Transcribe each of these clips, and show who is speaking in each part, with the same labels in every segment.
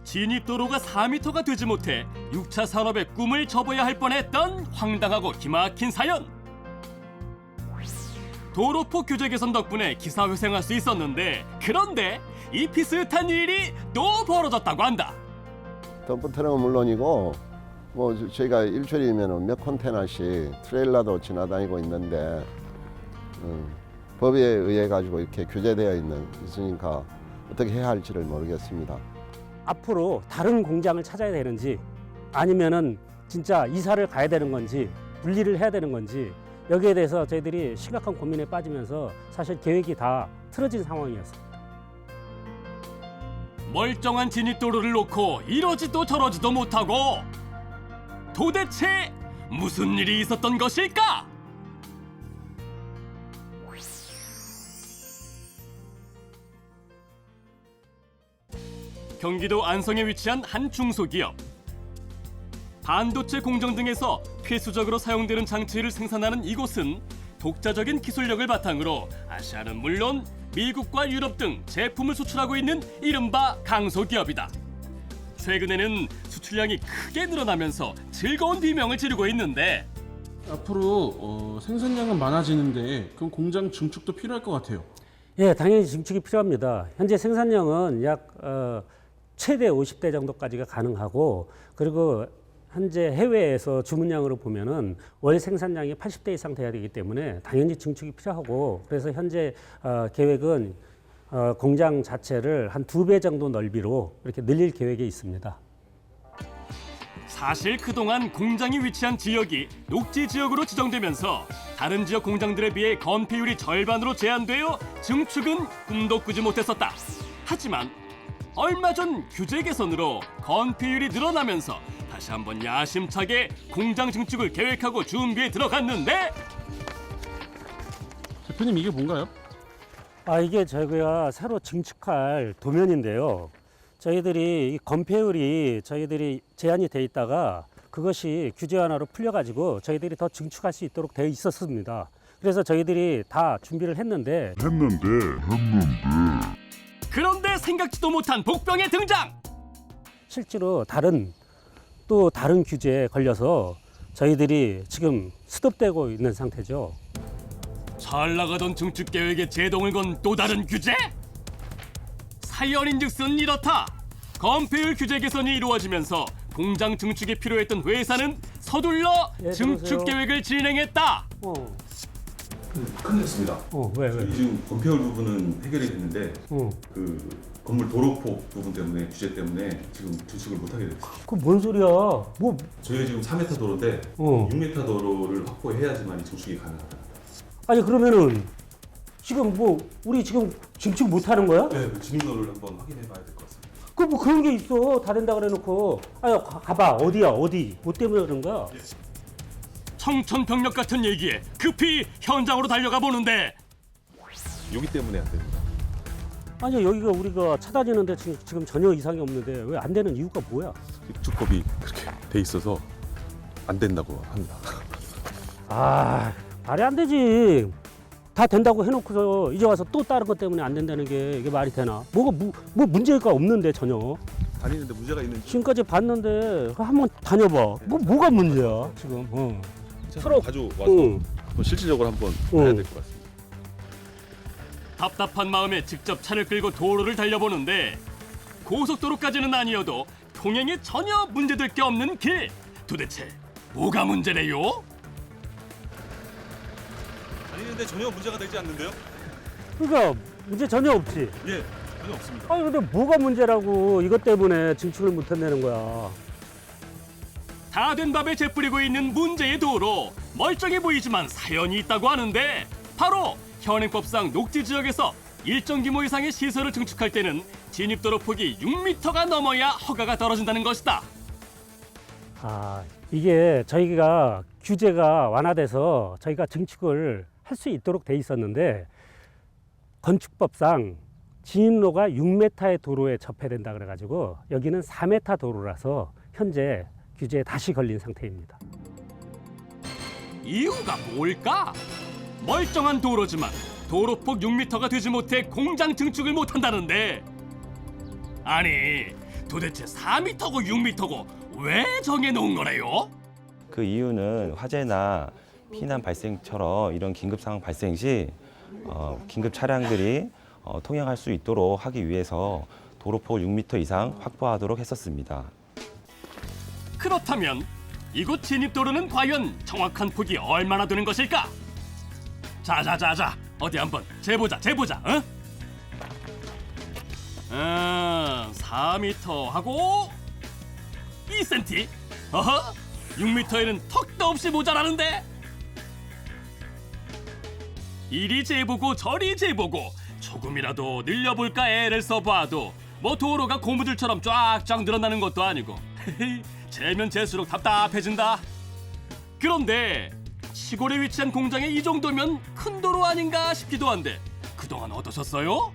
Speaker 1: 진입도로가 4m가 되지 못해 6차 산업의 꿈을 접어야 할 뻔했던 황당하고 기막힌 사연. 도로폭 규제 개선 덕분에 기사회생할 수 있었는데, 그런데 이 비슷한 일이 또 벌어졌다고 한다.
Speaker 2: 덤프 트럭은 물론이고 뭐 저희가 일주일이면 몇 컨테너씩 트레일러도 지나다니고 있는데 법에 의해 가지고 이렇게 규제되어 있으니까 어떻게 해야 할지를 모르겠습니다.
Speaker 3: 앞으로 다른 공장을 찾아야 되는지 아니면은 진짜 이사를 가야 되는 건지 분리를 해야 되는 건지 여기에 대해서 저희들이 심각한 고민에 빠지면서 사실 계획이 다 틀어진 상황이었습니다.
Speaker 1: 멀쩡한 진입도로를 놓고 이러지도 저러지도 못하고 도대체 무슨 일이 있었던 것일까? 경기도 안성에 위치한 한 중소기업. 반도체 공정 등에서 필수적으로 사용되는 장치를 생산하는 이곳은 독자적인 기술력을 바탕으로 아시아는 물론 미국과 유럽 등 제품을 수출하고 있는 이른바 강소기업이다. 최근에는 수출량이 크게 늘어나면서 즐거운 비명을 지르고 있는데,
Speaker 4: 앞으로 생산량은 많아지는데 그럼 공장 증축도 필요할 것 같아요.
Speaker 3: 예, 당연히 증축이 필요합니다. 현재 생산량은 약 최대 50대 정도까지가 가능하고, 그리고 현재 해외에서 주문량으로 보면은 월 생산량이 80대 이상 돼야 되기 때문에 당연히 증축이 필요하고, 그래서 현재 계획은 공장 자체를 한 2배 정도 넓이로 이렇게 늘릴 계획에 있습니다.
Speaker 1: 사실 그동안 공장이 위치한 지역이 녹지 지역으로 지정되면서 다른 지역 공장들에 비해 건폐율이 절반으로 제한되어 증축은 꿈도 꾸지 못했었다. 하지만 얼마 전 규제 개선으로 건폐율이 늘어나면서 다시 한번 야심차게 공장 증축을 계획하고 준비에 들어갔는데,
Speaker 4: 대표님 이게 뭔가요?
Speaker 3: 이게 저희가 새로 증축할 도면인데요. 저희들이 이 건폐율이 저희들이 제한이 돼 있다가 그것이 규제 완화로 풀려가지고 저희들이 더 증축할 수 있도록 되어 있었습니다. 그래서 저희들이 다 준비를 했는데
Speaker 1: 그런데 생각지도 못한 복병의 등장!
Speaker 3: 실제로 다른 규제에 걸려서 저희들이 지금 스톱되고 있는 상태죠.
Speaker 1: 잘 나가던 증축 계획에 제동을 건 또 다른 규제? 사연인즉슨 이렇다. 건폐율 규제 개선이 이루어지면서 공장 증축이 필요했던 회사는 서둘러 증축
Speaker 3: 들어오세요.
Speaker 1: 계획을 진행했다.
Speaker 5: 큰일 났습니다.
Speaker 3: 왜?
Speaker 5: 저희 지금 건폐율 부분은 해결이 됐는데 그 건물 도로폭 부분 때문에 규제 때문에 지금 증축을 못하게 됐어요.
Speaker 3: 그건 뭔 소리야?
Speaker 5: 저희가 지금 4m 도로인데 6m 도로를 확보해야지만 이 증축이 가능하다.
Speaker 3: 아니 그러면은 지금 우리 지금 증축 못 하는 거야?
Speaker 5: 네, 그 진입로를 한번 확인해 봐야 될 것 같습니다.
Speaker 3: 그런 게 있어. 다 된다 그래 놓고. 가봐. 어디? 뭐 때문에 그런 거야?
Speaker 1: 청천벽력 같은 얘기에 급히 현장으로 달려가 보는데,
Speaker 5: 여기 때문에 안 됩니다.
Speaker 3: 아니 여기가 우리가 찾아지는데 지금 전혀 이상이 없는데 왜 안 되는 이유가 뭐야?
Speaker 6: 입주법이 그렇게 돼 있어서 안 된다고 합니다.
Speaker 3: 말이 안 되지. 다 된다고 해놓고서 이제 와서 또 다른 것 때문에 안 된다는 게 이게 말이 되나? 뭐 문제가 없는데 전혀.
Speaker 6: 다니는데 문제가 있는지
Speaker 3: 지금까지 봤는데 한번 다녀봐. 뭐가 문제야 지금?
Speaker 6: 서로 가져와서 한번 실질적으로 한번 해야 될 것 같습니다.
Speaker 1: 답답한 마음에 직접 차를 끌고 도로를 달려보는데, 고속도로까지는 아니어도 통행에 전혀 문제될 게 없는 길. 도대체 뭐가 문제래요?
Speaker 6: 다니는데 전혀 문제가 되지 않는데요?
Speaker 3: 그러니까 문제 전혀 없지.
Speaker 6: 예, 전혀 없습니다.
Speaker 3: 아니 근데 뭐가 문제라고 이것 때문에 증축을 못 한다는 거야.
Speaker 1: 다 된 밥에 재뿌리고 있는 문제의 도로. 멀쩡해 보이지만 사연이 있다고 하는데, 바로 현행법상 녹지 지역에서 일정 규모 이상의 시설을 증축할 때는 진입도로 폭이 6m가 넘어야 허가가 떨어진다는 것이다.
Speaker 3: 이게 저희가 규제가 완화돼서 저희가 증축을 할 수 있도록 돼 있었는데, 건축법상 진입로가 6m의 도로에 접해된다 그래가지고 여기는 4m 도로라서 현재 규제에 다시 걸린 상태입니다.
Speaker 1: 이유가 뭘까? 멀쩡한 도로지만 도로폭 6m가 되지 못해 공장 증축을 못한다는데, 아니 도대체 4m고 6m고 왜 정해놓은 거래요?
Speaker 7: 그 이유는 화재나 피난 발생처럼 이런 긴급 상황 발생 시 긴급 차량들이 통행할 수 있도록 하기 위해서 도로폭 6m 이상 확보하도록 했었습니다.
Speaker 1: 그렇다면 이곳 진입도로는 과연 정확한 폭이 얼마나 되는 것일까? 자자자자 어디 한번 재보자 응? 4m 하고 2cm? 어허? 6m에는 턱도 없이 모자라는데? 이리 재보고 저리 재보고 조금이라도 늘려볼까 애를 써봐도 뭐 도로가 고무줄처럼 쫙쫙 늘어나는 것도 아니고 재면 재수록 답답해진다. 그런데 시골에 위치한 공장에 이 정도면 큰 도로 아닌가 싶기도 한데 그동안 어떠셨어요?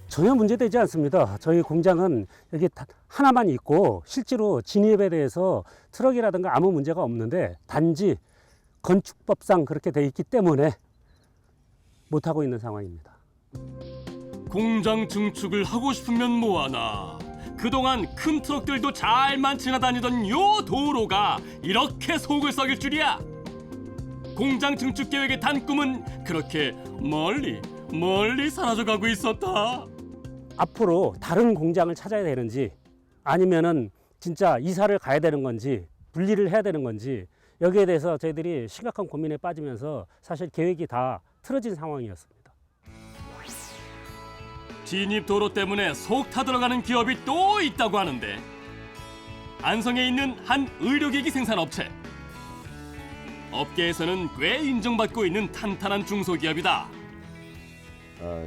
Speaker 3: 전혀 문제되지 않습니다. 저희 공장은 여기 하나만 있고 실제로 진입에 대해서 트럭이라든가 아무 문제가 없는데 단지 건축법상 그렇게 돼 있기 때문에 못하고 있는 상황입니다.
Speaker 1: 공장 증축을 하고 싶으면 뭐하나. 그동안 큰 트럭들도 잘만 지나다니던 요 도로가 이렇게 속을 썩일 줄이야. 공장 증축 계획의 단꿈은 그렇게 멀리 사라져가고 있었다.
Speaker 3: 앞으로 다른 공장을 찾아야 되는지 아니면은 진짜 이사를 가야 되는 건지 분리를 해야 되는 건지 여기에 대해서 저희들이 심각한 고민에 빠지면서 사실 계획이 다 틀어진 상황이었습니다.
Speaker 1: 진입도로 때문에 속 타들어가는 기업이 또 있다고 하는데 안성에 있는 한 의료기기 생산업체. 업계에서는 꽤 인정받고 있는 탄탄한 중소기업이다.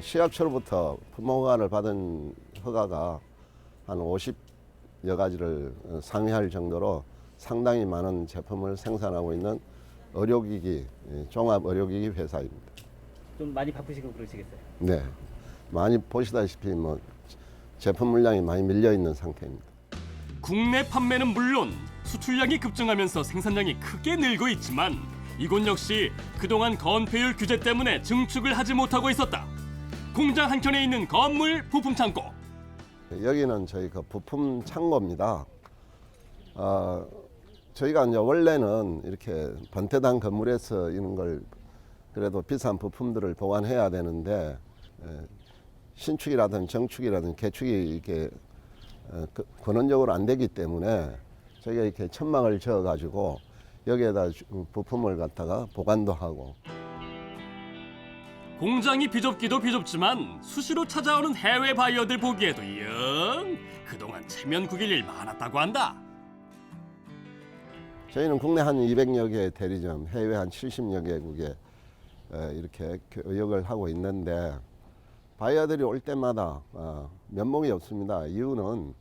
Speaker 2: 시합처로부터 품목허가를 받은 허가가 한 50여 가지를 상회할 정도로 상당히 많은 제품을 생산하고 있는 의료기기, 종합 의료기기 회사입니다.
Speaker 8: 좀 많이 바쁘시고 그러시겠어요?
Speaker 2: 네, 많이 보시다시피 뭐 제품 물량이 많이 밀려 있는 상태입니다.
Speaker 1: 국내 판매는 물론 수출량이 급증하면서 생산량이 크게 늘고 있지만 이곳 역시 그동안 건폐율 규제 때문에 증축을 하지 못하고 있었다. 공장 한켠에 있는 건물 부품 창고.
Speaker 2: 여기는 저희 그 부품 창고입니다. 저희가 이제 원래는 이렇게 번태당 건물에서 이런 걸 그래도 비싼 부품들을 보관해야 되는데 신축이라든 정축이라든 개축이 이렇게 근원적으로 안 되기 때문에 저희가 이렇게 천막을 지어 가지고 여기에다 부품을 갖다가 보관도 하고.
Speaker 1: 공장이 비좁기도 비좁지만 수시로 찾아오는 해외 바이어들 보기에도 영 그동안 체면 구길 일 많았다고 한다.
Speaker 2: 저희는 국내 한 200여 개 대리점, 해외 한 70여 개국에 이렇게 교역을 하고 있는데 바이어들이 올 때마다 면목이 없습니다. 이유는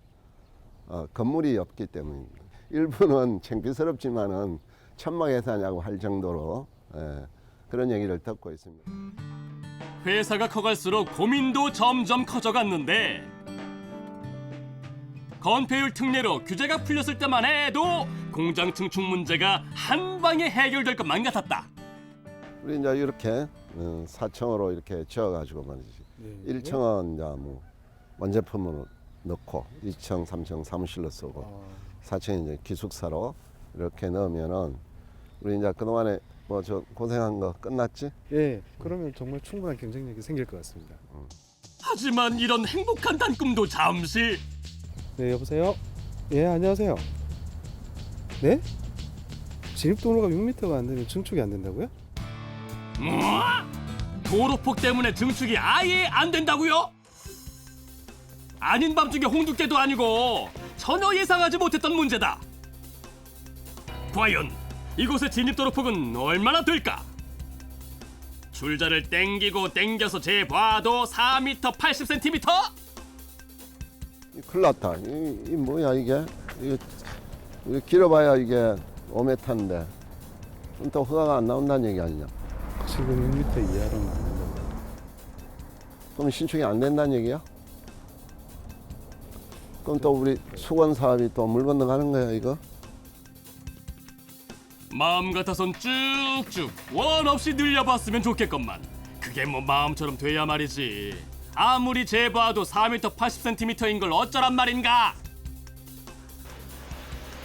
Speaker 2: 건물이 없기 때문입니다. 일부는 창피스럽지만은 천막 회사냐고 할 정도로 그런 얘기를 듣고 있습니다.
Speaker 1: 회사가 커갈수록 고민도 점점 커져갔는데 건폐율 특례로 규제가 풀렸을 때만 해도 공장 증축 문제가 한 방에 해결될 것만 같았다.
Speaker 2: 우리 이제 이렇게 4층으로 이렇게 지어가지고 말이지. 1층은 이제 뭐 원제품으로 넣고 2층, 3층 사무실로 쓰고 4층 이제 기숙사로 이렇게 넣으면은 우리 이제 그동안에 뭐 저 고생한 거 끝났지?
Speaker 9: 예, 그러면 정말 충분한 경쟁력이 생길 것 같습니다.
Speaker 1: 하지만 이런 행복한 단꿈도 잠시.
Speaker 9: 네, 여보세요? 예, 안녕하세요. 네? 진입도로가 6m가 안 되면 증축이 안 된다고요?
Speaker 1: 뭐? 도로폭 때문에 증축이 아예 안 된다고요? 아닌 밤중에 홍두깨도 아니고 전혀 예상하지 못했던 문제다. 과연 이곳의 진입도로폭은 얼마나 될까? 줄자를 땡기고 땡겨서 재봐도 4m 80cm?
Speaker 2: 큰일 났다. 이 뭐야 이게? 이게 길어봐야 이게 5m인데 또 허가가 안 나온다는 얘기 아니냐?
Speaker 9: 지금 6m 이하로는 안 된다고요.
Speaker 2: 그럼 신축이 안 된다는 얘기야? 그럼 또 우리 수건 사업이 또 물 건너가는 거야 이거?
Speaker 1: 마음 같아선 쭉쭉 원 없이 늘려봤으면 좋겠건만 그게 뭐 마음처럼 돼야 말이지. 아무리 재봐도 4m 80cm인 걸 어쩌란 말인가?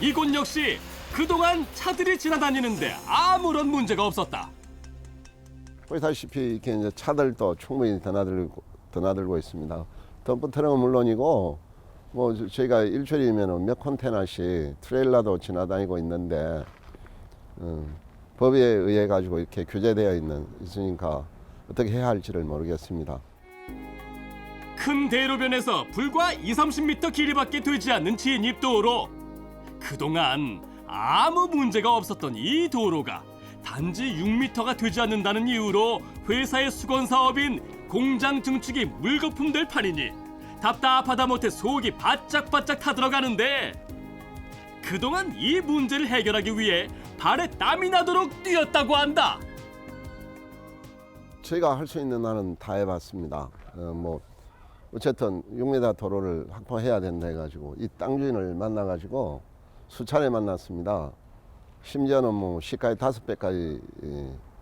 Speaker 1: 이곳 역시 그동안 차들이 지나다니는데 아무런 문제가 없었다.
Speaker 2: 보시다시피 이렇게 이제 차들도 충분히 드나들고 있습니다. 덤프 트럭은 물론이고 뭐 저희가 일주일이면 몇 컨테너씩 트레일러도 지나다니고 있는데 법에 의해 가지고 이렇게 규제되어 있으니까 어떻게 해야 할지를 모르겠습니다.
Speaker 1: 큰 대로변에서 불과 20-30m 길이밖에 되지 않는 진입도로. 그동안 아무 문제가 없었던 이 도로가 단지 6m가 되지 않는다는 이유로 회사의 수건 사업인 공장 증축이 물거품될 판이니 답답하다 못해 속이 바짝바짝 타들어가는데, 그동안 이 문제를 해결하기 위해 발에 땀이 나도록 뛰었다고 한다.
Speaker 2: 저희가 할 수 있는 한은 다 해봤습니다. 뭐 어쨌든 6m 도로를 확보해야 된다 해가지고 이 땅 주인을 만나가지고 수차례 만났습니다. 심지어는 뭐 시가의 5배까지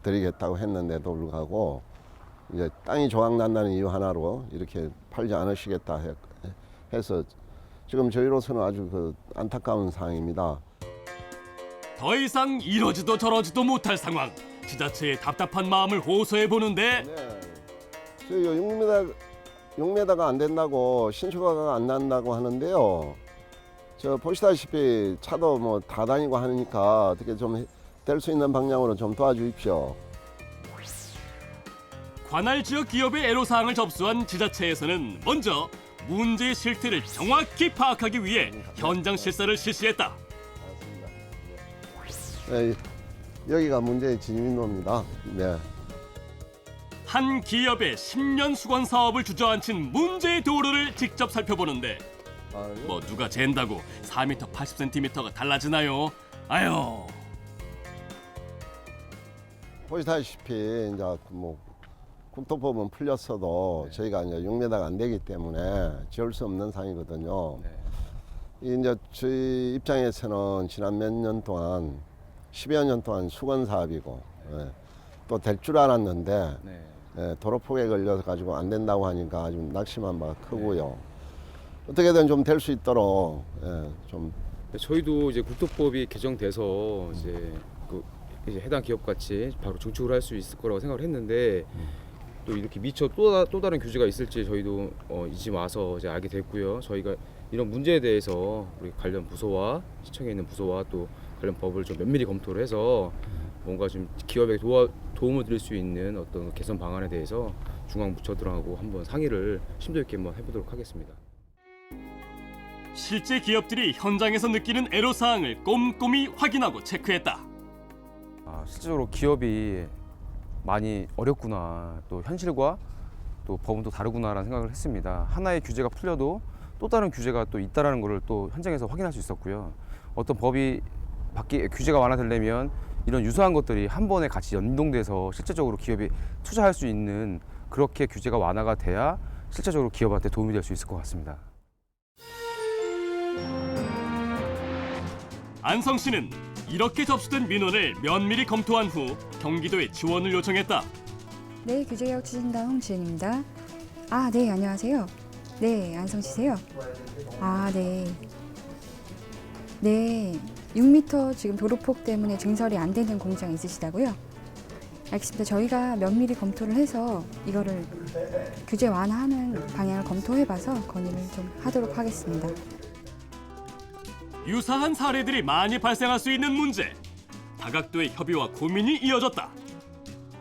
Speaker 2: 드리겠다고 했는데도 불구하고 이제 땅이 조각난다는 이유 하나로 이렇게 팔지 않으시겠다 해서 지금 저희로서는 아주 안타까운 상황입니다.
Speaker 1: 더 이상 이러지도 저러지도 못할 상황. 지자체의 답답한 마음을 호소해 보는데
Speaker 2: 네. 저희 6m가 안 된다고 신축허가가 안 난다고 하는데요. 저 보시다시피 차도 뭐 다 다니고 하니까 어떻게 좀 될 수 있는 방향으로 좀 도와주십시오.
Speaker 1: 관할 지역 기업의 애로사항을 접수한 지자체에서는 먼저 문제의 실태를 정확히 파악하기 위해 현장 실사를 실시했다.
Speaker 2: 네, 여기가 문제의 진입로입니다. 네.
Speaker 1: 한 기업의 10년 수건 사업을 주저앉힌 문제의 도로를 직접 살펴보는데 뭐 누가 잰다고 4m 80cm가 달라지나요? 아유.
Speaker 2: 보시다시피 이제 뭐 국토법은 풀렸어도 저희가 이제 6m가 안 되기 때문에 지을 수 없는 상이거든요. 이제 저희 입장에서는 지난 몇 년 동안 10여 년 동안 수건 사업이고 또 될 줄 알았는데 도로폭에 걸려서 가지고 안 된다고 하니까 아주 낙심한 바가 크고요. 어떻게든 좀 될 수 있도록 좀.
Speaker 10: 저희도 이제 국토법이 개정돼서 이제 해당 기업 같이 바로 증축을 할 수 있을 거라고 생각을 했는데 또 이렇게 미처 또 다른 규제가 있을지 저희도 이제 와서 이제 알게 됐고요. 저희가 이런 문제에 대해서 우리 관련 부서와 시청에 있는 부서와 또 관련 법을 좀 면밀히 검토를 해서 뭔가 좀 기업에 도움을 드릴 수 있는 어떤 개선 방안에 대해서 중앙 부처들하고 한번 상의를 심도 있게 한번 해보도록 하겠습니다.
Speaker 1: 실제 기업들이 현장에서 느끼는 애로사항을 꼼꼼히 확인하고 체크했다.
Speaker 10: 실제로 기업이 많이 어렵구나, 또 현실과 또 법은 또 다르구나라는 생각을 했습니다. 하나의 규제가 풀려도 또 다른 규제가 또 있다라는 것을 또 현장에서 확인할 수 있었고요. 어떤 법이 규제가 완화되려면 이런 유사한 것들이 한 번에 같이 연동돼서 실제적으로 기업이 투자할 수 있는 그렇게 규제가 완화가 돼야 실제적으로 기업한테 도움이 될 수 있을 것 같습니다.
Speaker 1: 안성 씨는 이렇게 접수된 민원을 면밀히 검토한 후 경기도에 지원을 요청했다.
Speaker 11: 네, 규제개혁 추진단 홍지은입니다. 아, 네, 안녕하세요. 네, 안성 씨세요? 아, 네. 네, 6m 지금 도로폭 때문에 증설이 안 되는 공장 있으시다고요? 알겠습니다. 저희가 면밀히 검토를 해서 이거를 규제 완화하는 방향을 검토해봐서 건의를 좀 하도록 하겠습니다.
Speaker 1: 유사한 사례들이 많이 발생할 수 있는 문제. 다각도의 협의와 고민이 이어졌다.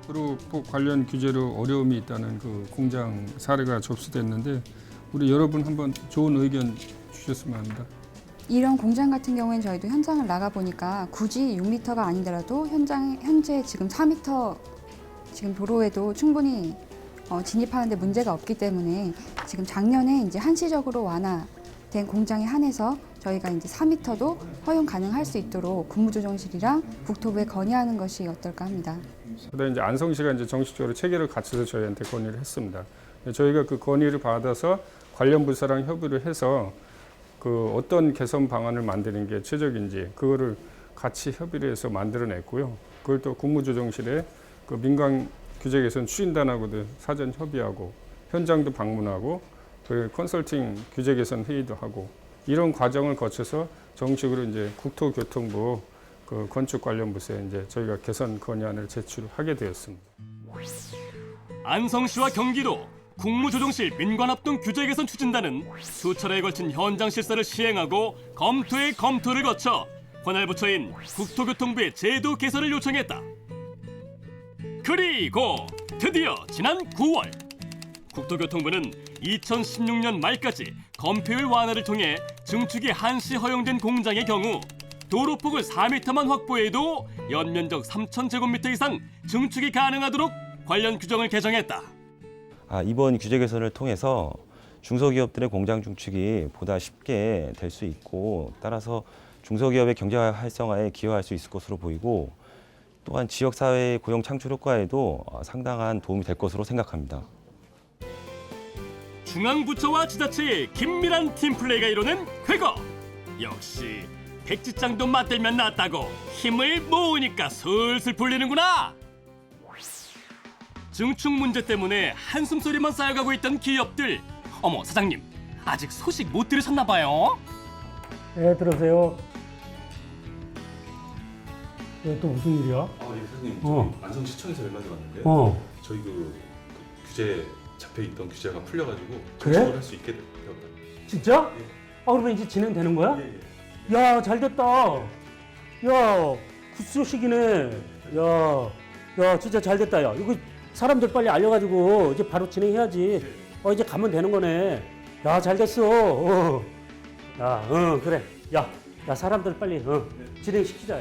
Speaker 12: 도로폭 관련 규제로 어려움이 있다는 그 공장 사례가 접수됐는데 우리 여러분 한번 좋은 의견 주셨으면 합니다.
Speaker 11: 이런 공장 같은 경우에는 저희도 현장을 나가보니까 굳이 6m가 아니더라도 현재 지금 4m 지금 도로에도 충분히 진입하는데 문제가 없기 때문에 지금 작년에 이제 한시적으로 완화된 공장에 한해서 저희가 이제 4m도 허용 가능할 수 있도록 국무조정실이랑 국토부에 건의하는 것이 어떨까 합니다.
Speaker 12: 그다음에 이제 안성시가 이제 정식적으로 체계를 갖춰서 저희한테 건의를 했습니다. 저희가 그 건의를 받아서 관련 부서랑 협의를 해서 그 어떤 개선 방안을 만드는 게 최적인지 그거를 같이 협의를 해서 만들어냈고요. 그걸 또 국무조정실에 그 민간 규제 개선 추진단하고도 사전 협의하고 현장도 방문하고 그 컨설팅 규제 개선 회의도 하고 이런 과정을 거쳐서 정식으로 이제 국토교통부 그 건축 관련 부서에 이제 저희가 개선 건의안을 제출하게 되었습니다.
Speaker 1: 안성시와 경기도 국무조정실 민관합동 규제 개선 추진단은 수차례에 걸친 현장 실사를 시행하고 검토의 검토를 거쳐 관할 부처인 국토교통부의 제도 개선을 요청했다. 그리고 드디어 지난 9월 국토교통부는 2016년 말까지 건폐율 완화를 통해 증축이 한시 허용된 공장의 경우 도로폭을 4m만 확보해도 연면적 3,000제곱미터 이상 증축이 가능하도록 관련 규정을 개정했다.
Speaker 7: 이번 규제 개선을 통해서 중소기업들의 공장 증축이 보다 쉽게 될 수 있고 따라서 중소기업의 경제 활성화에 기여할 수 있을 것으로 보이고 또한 지역사회의 고용 창출 효과에도 상당한 도움이 될 것으로 생각합니다.
Speaker 1: 중앙부처와 지자체의 긴밀한 팀플레이가 이루는 쾌거. 역시 백지장도 맞들면 낫다고 힘을 모으니까 슬슬 풀리는구나. 증축 문제 때문에 한숨 소리만 쌓여가고 있던 기업들. 어머 사장님, 아직 소식 못 들으셨나 봐요.
Speaker 3: 네, 들어오세요. 또 무슨 일이야?
Speaker 6: 예, 사장님, 저희 안성시청에서 연락이 왔는데 저희 그 규제 잡혀 있던 규제가 풀려가지고
Speaker 3: 그래?
Speaker 6: 증축을 할 수 있게 되더라고요.
Speaker 3: 진짜? 그러면 이제 진행되는 거야? 야, 잘 됐다. 야, 굿소식이네. 야, 진짜 잘 됐다. 야, 이거 사람들 빨리 알려가지고 이제 바로 진행해야지. 이제 가면 되는 거네. 야, 잘 됐어. 그래. 야, 사람들 빨리 진행시키자.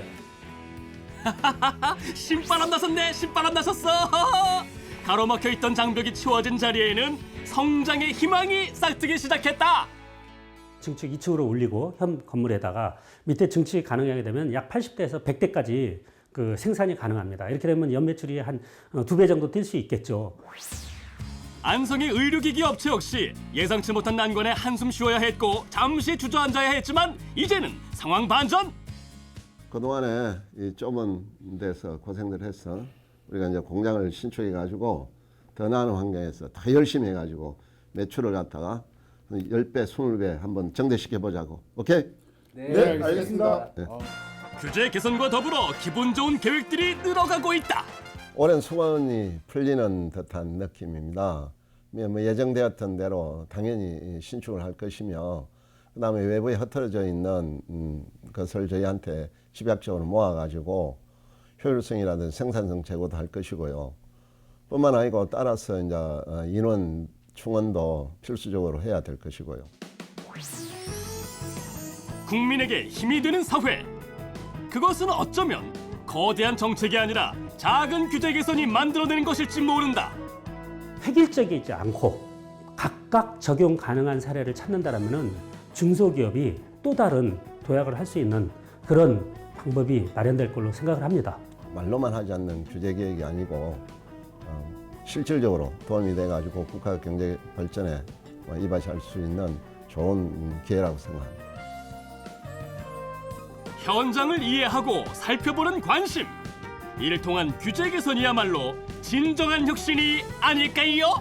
Speaker 1: 신바람 나섰네. 신바람 나섰어. 가로막혀 있던 장벽이 치워진 자리에는 성장의 희망이 싹트기 시작했다.
Speaker 3: 증축 2층으로 올리고 현 건물에다가 밑에 증축이 가능하게 되면 약 80대에서 100대까지 그 생산이 가능합니다. 이렇게 되면 연매출이 한 2배 정도 뛸 수 있겠죠.
Speaker 1: 안성의 의료기기 업체 역시 예상치 못한 난관에 한숨 쉬어야 했고 잠시 주저앉아야 했지만 이제는 상황 반전.
Speaker 2: 그동안에 이 좁은 데서 고생들 했어. 우리가 이제 공장을 신축해 가지고 더 나은 환경에서 더 열심히 해가지고 매출을 갖다가 10배, 20배 한번 정대시켜 보자고. 오케이?
Speaker 9: 네, 알겠습니다.
Speaker 2: 네.
Speaker 1: 규제 개선과 더불어 기분 좋은 계획들이 늘어가고 있다.
Speaker 2: 오랜 수건이 풀리는 듯한 느낌입니다. 뭐 예정되었던 대로 당연히 신축을 할 것이며 그다음에 외부에 흩어져 있는 것을 저희한테 집약적으로 모아가지고 효율성이라든지 생산성 제고도 할 것이고요. 뿐만 아니고 따라서 이제 인원 충원도 필수적으로 해야 될 것이고요.
Speaker 1: 국민에게 힘이 되는 사회. 그것은 어쩌면 거대한 정책이 아니라 작은 규제 개선이 만들어내는 것일지 모른다.
Speaker 3: 획일적이지 않고 각각 적용 가능한 사례를 찾는다라면은 중소기업이 또 다른 도약을 할 수 있는 그런 방법이 마련될 걸로 생각을 합니다.
Speaker 2: 말로만 하지 않는 규제 개혁이 아니고 실질적으로 도움이 돼가지고 국가 경제 발전에 이바지할 수 있는 좋은 기회라고 생각합니다.
Speaker 1: 현장을 이해하고 살펴보는 관심. 이를 통한 규제 개선이야말로 진정한 혁신이 아닐까요?